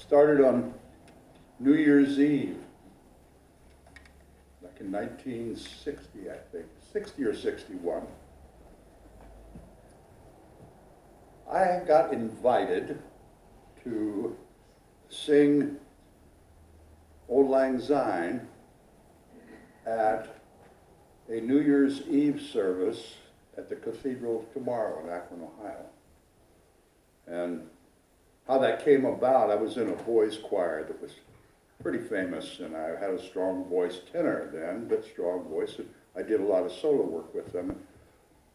Started on New Year's Eve, back in 1960, I think, 60 or 61. I got invited to sing Auld Lang Syne at a New Year's Eve service at the Cathedral of Tomorrow in Akron, Ohio. And how that came about, I was in a boys' choir that was pretty famous, and I had a strong voice, tenor then, but strong voice, and I did a lot of solo work with them.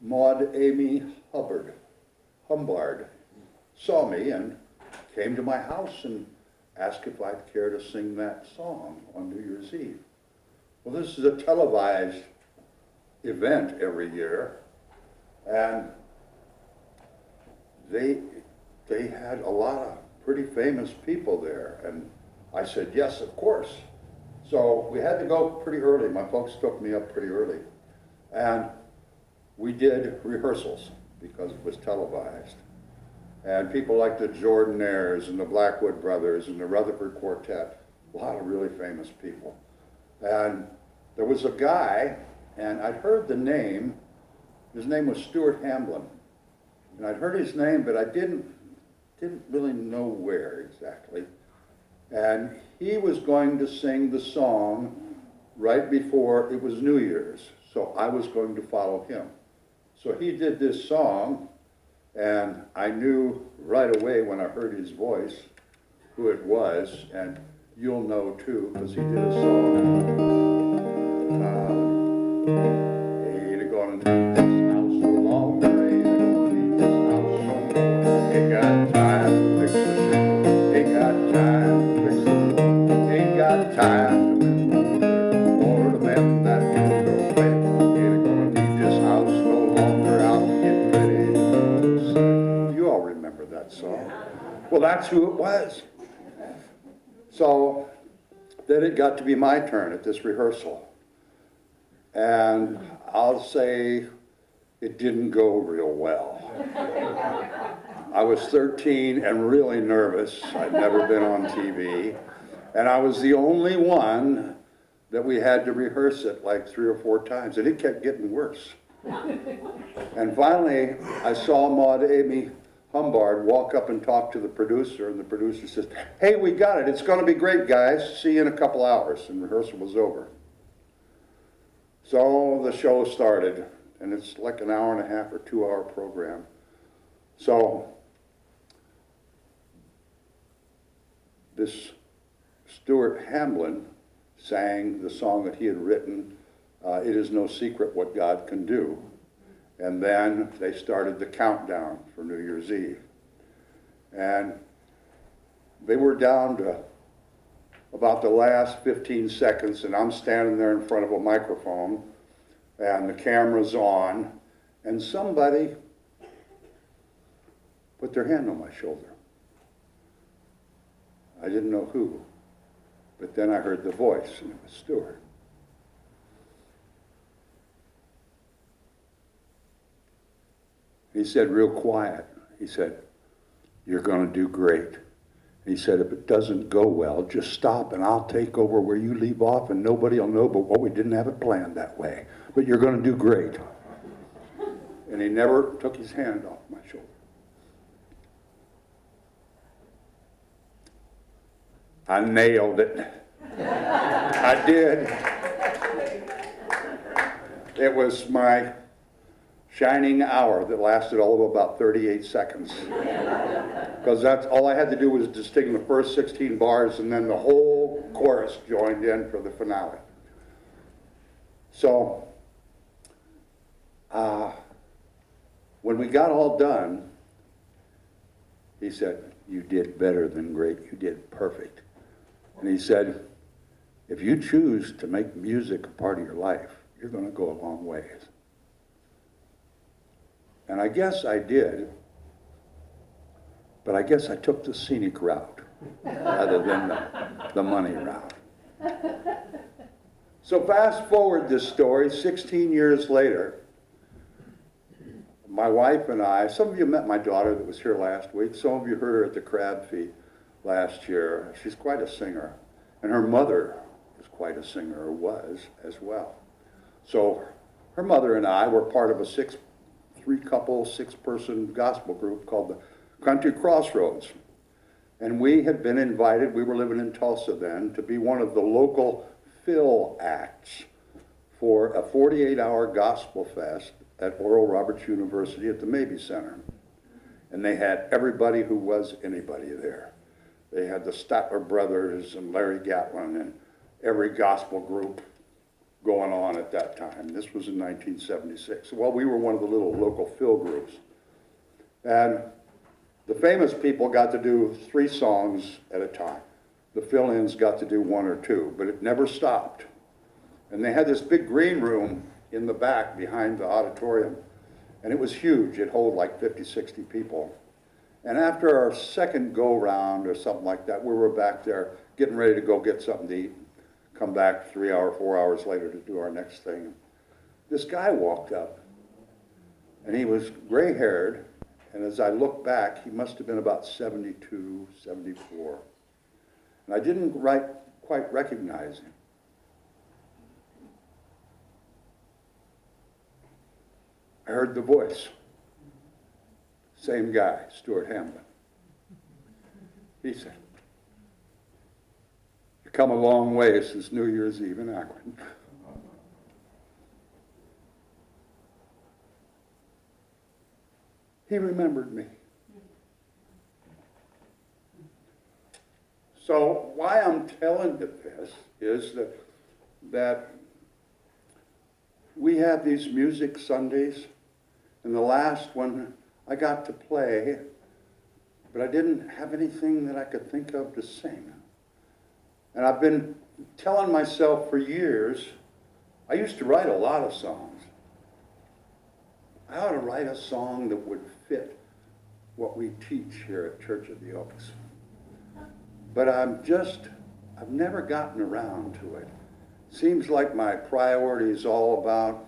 Maud Amy Humbard saw me and came to my house and asked if I'd care to sing that song on New Year's Eve. Well, this is a televised event every year, and they had a lot of pretty famous people there, and I said, yes, of course. So we had to go pretty early. My folks took me up pretty early, and we did rehearsals because it was televised. And people like the Jordanaires and the Blackwood Brothers and the Rutherford Quartet, a lot of really famous people. And there was a guy, and I'd heard the name, his name was Stuart Hamblin. And I'd heard his name, but I didn't really know where exactly. And he was going to sing the song right before it was New Year's, so I was going to follow him. So he did this song, and I knew right away when I heard his voice who it was, and you'll know too, because he did a song. Ain't gonna need this house no longer, ain't gonna need this house no more. Ain't got time to fix the shit, ain't got time to fix the floor, ain't got time to mend the window, or to mend that window pane. Ain't gonna need this house no longer, I'll get ready to sing. You all remember that song. Well, that's who it was. So then it got to be my turn at this rehearsal. And I'll say it didn't go real well. I was 13 and really nervous. I'd never been on TV. And I was the only one that we had to rehearse it like 3 or 4 times. And it kept getting worse. And finally, I saw Maud Amy Humbard walk up and talk to the producer, and the producer says, hey, we got it. It's going to be great, guys. See you in a couple hours. And rehearsal was over. So the show started, and it's like an hour and a half or 2-hour program. So this Stuart Hamblin sang the song that he had written, It Is No Secret What God Can Do. And then they started the countdown for New Year's Eve. And they were down to about the last 15 seconds, and I'm standing there in front of a microphone, and the camera's on, and somebody put their hand on my shoulder. I didn't know who, but then I heard the voice, and it was Stuart. He said real quiet, he said, you're going to do great. He said, if it doesn't go well, just stop and I'll take over where you leave off and nobody will know but what we didn't have it planned that way. But you're going to do great. And he never took his hand off my shoulder. I nailed it. I did. It was my shining hour that lasted all of about 38 seconds. Because that's all I had to do was just sing the first 16 bars, and then the whole chorus joined in for the finale. So when we got all done, he said, you did better than great, you did perfect. And he said, if you choose to make music a part of your life, you're going to go a long ways. And I guess I did, but I guess I took the scenic route rather than the money route. So fast forward this story, 16 years later, my wife and I, some of you met my daughter that was here last week, some of you heard her at the crab feed. last year. She's quite a singer. And her mother is quite a singer, or was as well. So her mother and I were part of a six-person gospel group called the Country Crossroads. And we had been invited, we were living in Tulsa then, to be one of the local fill acts for a 48-hour gospel fest at Oral Roberts University at the Mabee Center. And they had everybody who was anybody there. They had the Statler Brothers and Larry Gatlin and every gospel group going on at that time. This was in 1976. Well, we were one of the little local fill groups. And the famous people got to do 3 songs at a time. The fill-ins got to do 1 or 2, but it never stopped. And they had this big green room in the back behind the auditorium, and it was huge. It held like 50, 60 people. And after our second go-round or something like that, we were back there getting ready to go get something to eat, come back 4 hours later to do our next thing. This guy walked up, and he was gray-haired, and as I look back, he must have been about 72, 74. And I didn't quite recognize him. I heard the voice. Same guy, Stuart Hamblin. He said, "You've come a long way since New Year's Eve in Akron." He remembered me. So why I'm telling you this is that we have these music Sundays, and the last one I got to play, but I didn't have anything that I could think of to sing. And I've been telling myself for years, I used to write a lot of songs. I ought to write a song that would fit what we teach here at Church of the Oaks. But I've never gotten around to it. Seems like my priority is all about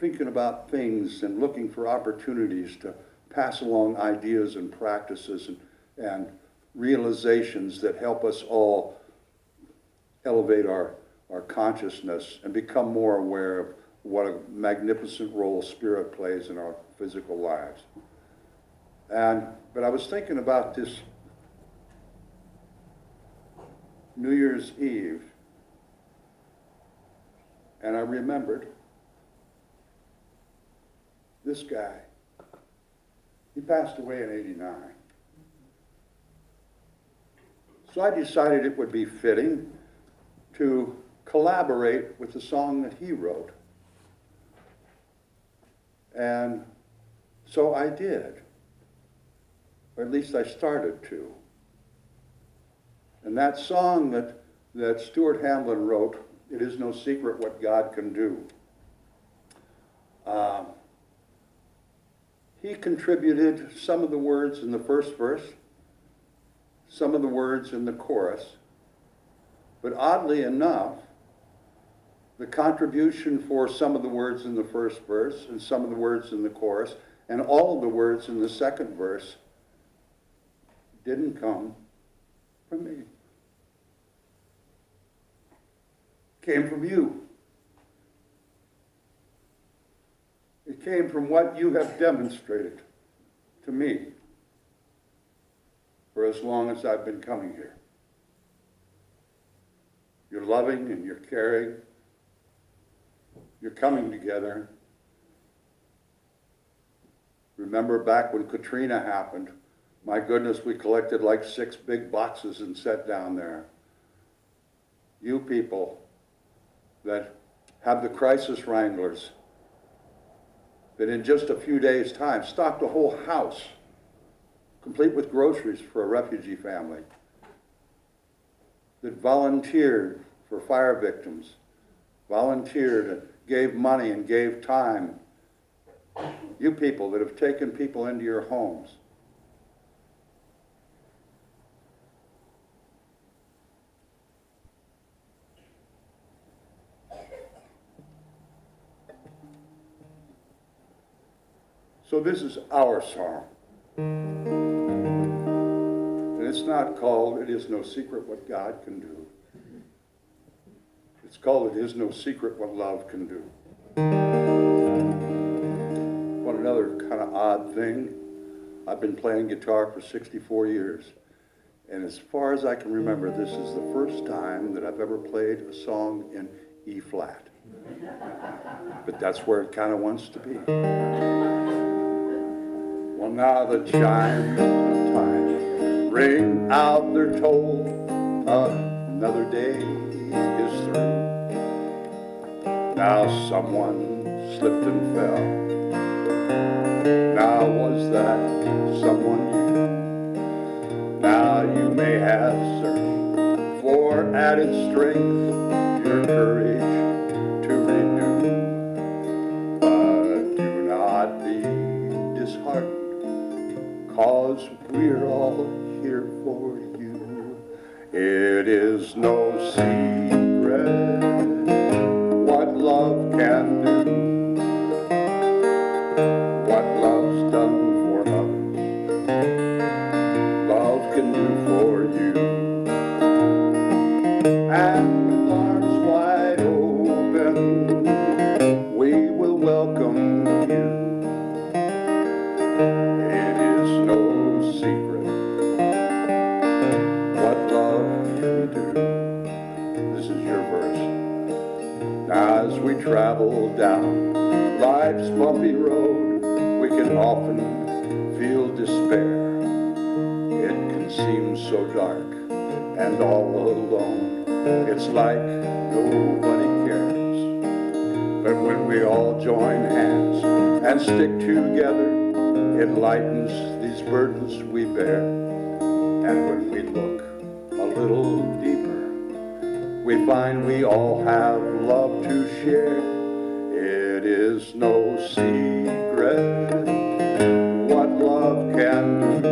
thinking about things and looking for opportunities to pass along ideas and practices and realizations that help us all elevate our consciousness and become more aware of what a magnificent role spirit plays in our physical lives. But I was thinking about this New Year's Eve, and I remembered this guy. He passed away in '89. So I decided it would be fitting to collaborate with the song that he wrote. And so I did, or at least I started to. And that song that Stuart Hamblin wrote, "It Is No Secret What God Can Do," he contributed some of the words in the first verse, some of the words in the chorus, but oddly enough, the contribution for some of the words in the first verse and some of the words in the chorus and all of the words in the second verse didn't come from me. It came from you. It came from what you have demonstrated to me for as long as I've been coming here. You're loving and you're caring. You're coming together. Remember back when Katrina happened, my goodness, we collected like 6 big boxes and set down there. You people that have the crisis wranglers that in just a few days' time stocked a whole house, complete with groceries for a refugee family, that volunteered for fire victims, volunteered and gave money and gave time. You people that have taken people into your homes. So this is our song. not called It Is No Secret What God Can Do. It's called It Is No Secret What Love Can Do. One another kind of odd thing. I've been playing guitar for 64 years. And as far as I can remember, this is the first time that I've ever played a song in E flat. But that's where it kind of wants to be. Well, now the chimes of time ring out their toll. Another day is through. Now someone slipped and fell. Now was that someone you? Now you may have searched for added strength, your courage to renew. But do not be disheartened, 'cause we're all here for you. It is no secret what love can do, what love's done for others, love can do for you. And with arms wide open, we will welcome you. It is no secret what love can do. This is your verse. Now as we travel down life's bumpy road, we can often feel despair. It can seem so dark and all alone. It's like nobody cares. But when we all join hands and stick together, it lightens these burdens we bear. And when we look a little deeper, we find we all have love to share. It is no secret what love can do,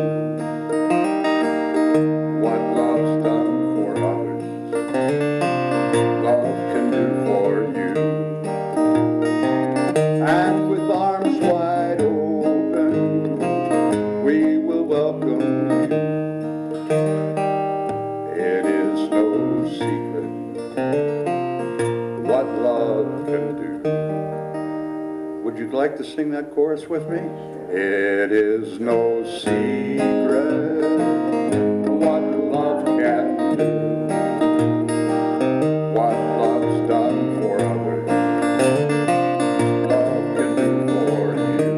what love's done for others, love can do for you. And with arms wide open, we will welcome you. It is no secret what love can do. Would you like to sing that chorus with me? It is no secret what love can do, what love's done for others, love can do for you.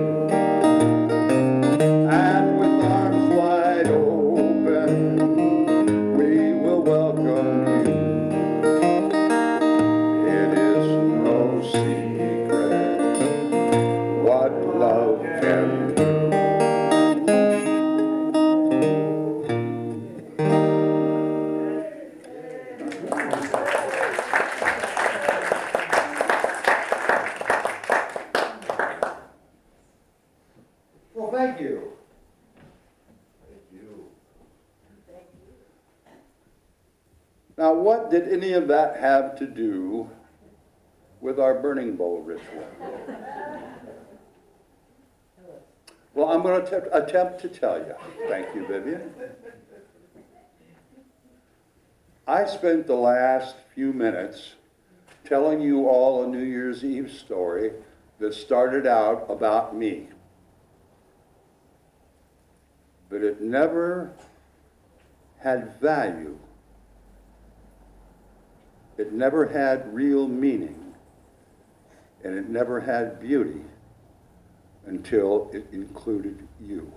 And with arms wide open, we will welcome you. It is no secret what love can do. Well, thank you. Thank you. Now, what did any of that have to do with our burning bowl ritual? Well, I'm going to attempt to tell you. Thank you, Vivian. I spent the last few minutes telling you all a New Year's Eve story that started out about me. But it never had value. It never had real meaning. And it never had beauty until it included you.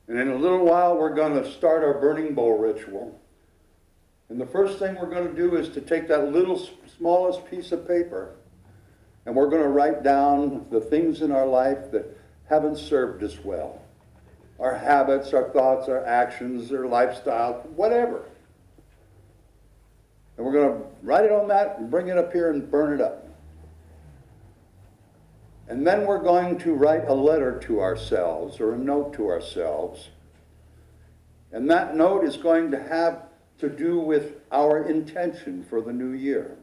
And in a little while, we're going to start our burning bowl ritual. And the first thing we're going to do is to take that little smallest piece of paper, and we're going to write down the things in our life that haven't served us well. Our habits, our thoughts, our actions, our lifestyle, whatever. And we're going to write it on that and bring it up here and burn it up. And then we're going to write a letter to ourselves or a note to ourselves. And that note is going to have to do with our intention for the new year.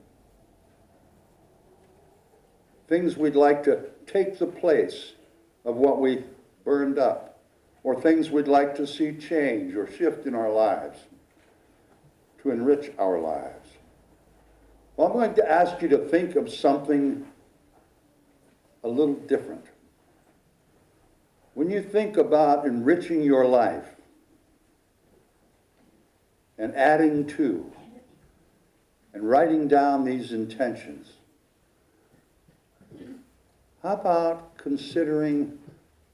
Things we'd like to take the place of what we burned up. or things we'd like to see change or shift in our lives to enrich our lives. Well, I'm going to ask you to think of something a little different. When you think about enriching your life and adding to and writing down these intentions, how about considering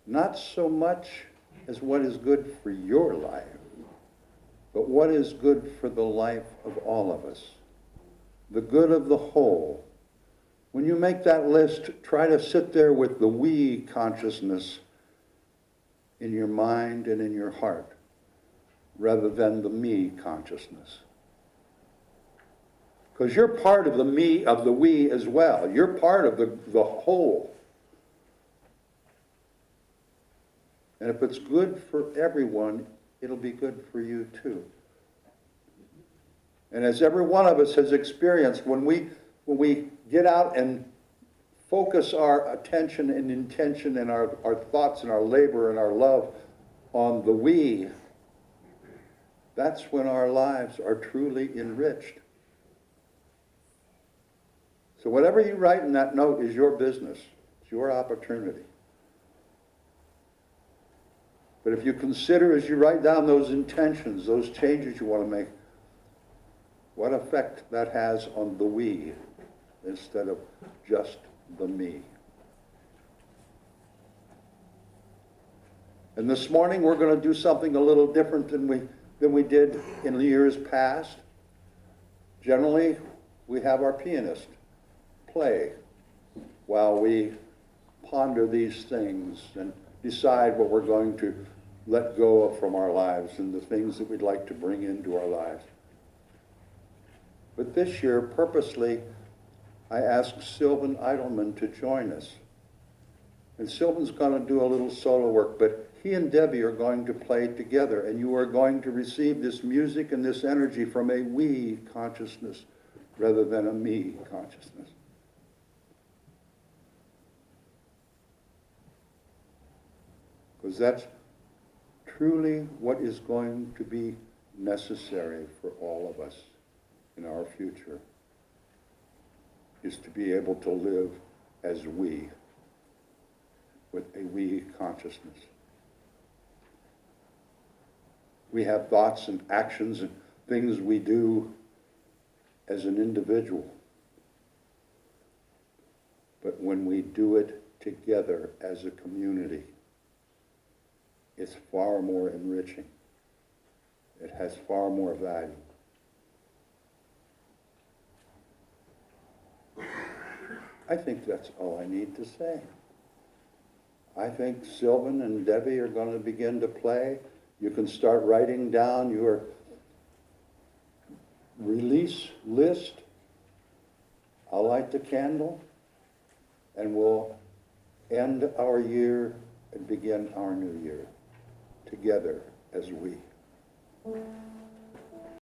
not so much as what is good for your life, but what is good for the life of all of us, the good of the whole. When you make that list, try to sit there with the we consciousness in your mind and in your heart, rather than the me consciousness. Because you're part of the me, of the we as well. You're part of the whole. And if it's good for everyone, it'll be good for you too. And as every one of us has experienced, when we get out and focus our attention and intention and our thoughts and our labor and our love on the we, that's when our lives are truly enriched. So whatever you write in that note is your business. It's your opportunity. But if you consider as you write down those intentions, those changes you want to make, what effect that has on the we instead of just the me. And this morning we're going to do something a little different than we did in the years past. Generally, we have our pianist play while we ponder these things and decide what we're going to let go of from our lives and the things that we'd like to bring into our lives. But this year, purposely, I asked Sylvan Eidelman to join us. And Sylvan's going to do a little solo work, but he and Debbie are going to play together, and you are going to receive this music and this energy from a we consciousness rather than a me consciousness. Because that's truly what is going to be necessary for all of us in our future, is to be able to live as we, with a we consciousness. We have thoughts and actions and things we do as an individual. But when we do it together as a community, it's far more enriching. It has far more value. I think that's all I need to say. I think Sylvan and Debbie are going to begin to play. You can start writing down your release list. I'll light the candle, and we'll end our year and begin our new year together as we.